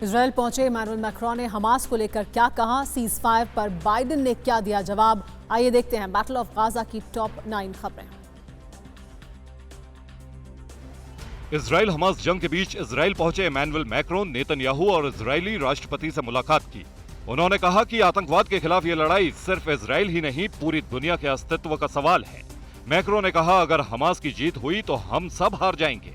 Israel पहुंचे Emmanuel Macron ने Hamas को लेकर क्या कहा, सीज फायर पर बाइडेन ने क्या दिया जवाब। आइए देखते हैं बैटल ऑफ गाजा की टॉप 9 खबरें। इजराइल हमास जंग के बीच इजराइल पहुंचे इमैनुअल मैक्रोन नेतन्याहू और इजरायली राष्ट्रपति से मुलाकात की। उन्होंने कहा कि आतंकवाद के खिलाफ ये लड़ाई सिर्फ इजराइल ही नहीं पूरी दुनिया के अस्तित्व का सवाल है। मैक्रोन ने कहा, अगर हमास की जीत हुई तो हम सब हार जाएंगे।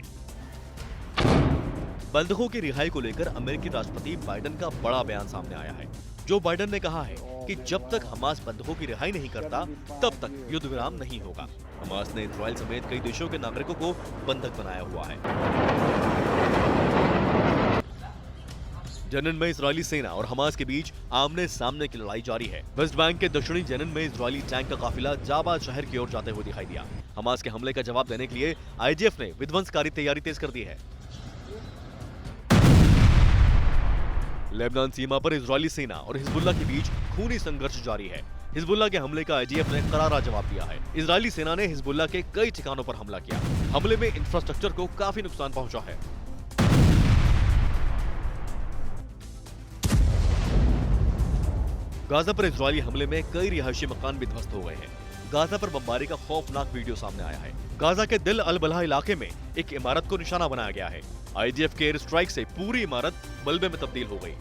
बंधकों की रिहाई को लेकर अमेरिकी राष्ट्रपति बाइडेन का बड़ा बयान सामने आया है। जो बाइडेन ने कहा है कि जब तक हमास बंधकों की रिहाई नहीं करता तब तक युद्ध विराम नहीं होगा। हमास ने इजराइल समेत कई देशों के नागरिकों को बंधक बनाया हुआ है। जेनिन में इजरायली सेना और हमास के बीच आमने सामने की लड़ाई जारी है। वेस्ट बैंक के दक्षिणी जेनिन में इजरायली टैंक का काफिला जाबा शहर की ओर जाते हुए दिखाई दिया। हमास के हमले का जवाब देने के लिए आईडीएफ ने विध्वंसकारी तैयारी तेज कर दी है। लेबनान सीमा पर इजरायली सेना और हिजबुल्लाह के बीच खूनी संघर्ष जारी है। हिजबुल्लाह के हमले का आईडीएफ ने करारा जवाब दिया है। इजरायली सेना ने हिजबुल्लाह के कई ठिकानों पर हमला किया। हमले में इंफ्रास्ट्रक्चर को काफी नुकसान पहुंचा है। गाजा पर इजरायली हमले में कई रिहायशी मकान भी ध्वस्त हो गए हैं। गाजा पर बमबारी का खौफनाक वीडियो सामने आया है। गाजा के दिल अल बलहा इलाके में एक इमारत को निशाना बनाया गया है। आईडीएफ के एयर स्ट्राइक से पूरी इमारत मलबे में तब्दील हो गई।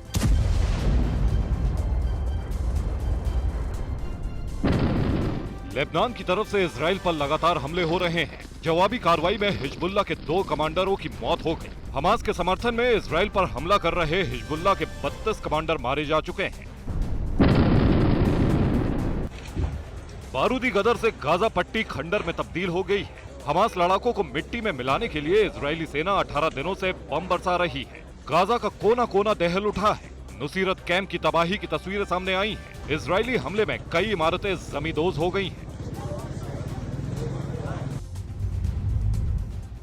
लेबनान की तरफ से इजराइल पर लगातार हमले हो रहे हैं। जवाबी कार्रवाई में हिजबुल्लाह के 2 कमांडरों की मौत हो गई। हमास के समर्थन में इजराइल पर हमला कर रहे हिजबुल्लाह के 32 कमांडर मारे जा चुके हैं। बारूदी गदर से गाजा पट्टी खंडर में तब्दील हो गई है। हमास लड़ाकों को मिट्टी में मिलाने के लिए इजरायली सेना 18 दिनों से बम बरसा रही है। गाजा का कोना कोना दहल उठा है। नुसीरत कैंप की तबाही की तस्वीरें सामने आई हैं। इजरायली हमले में कई इमारतें जमींदोज हो गई हैं।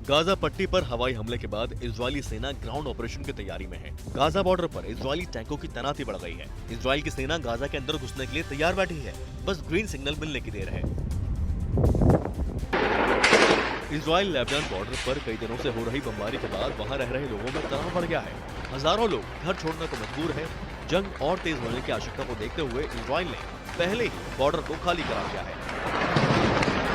गाजा पट्टी पर हवाई हमले के बाद इजरायली सेना ग्राउंड ऑपरेशन की तैयारी में है। गाजा बॉर्डर पर इजरायली टैंकों की तैनाती बढ़ गई है। इजरायल की सेना गाजा के अंदर घुसने के लिए तैयार बैठी है। बस ग्रीन सिग्नल मिलने की देर है। इजरायल लेबनान बॉर्डर पर कई दिनों से हो रही बमबारी के बाद वहां रह रहे लोगों में तनाव बढ़ गया है। हजारों लोग घर छोड़ने को मजबूर है। जंग और तेज होने की आशंका को देखते हुए इजरायल ने पहले ही बॉर्डर को खाली करा दिया है।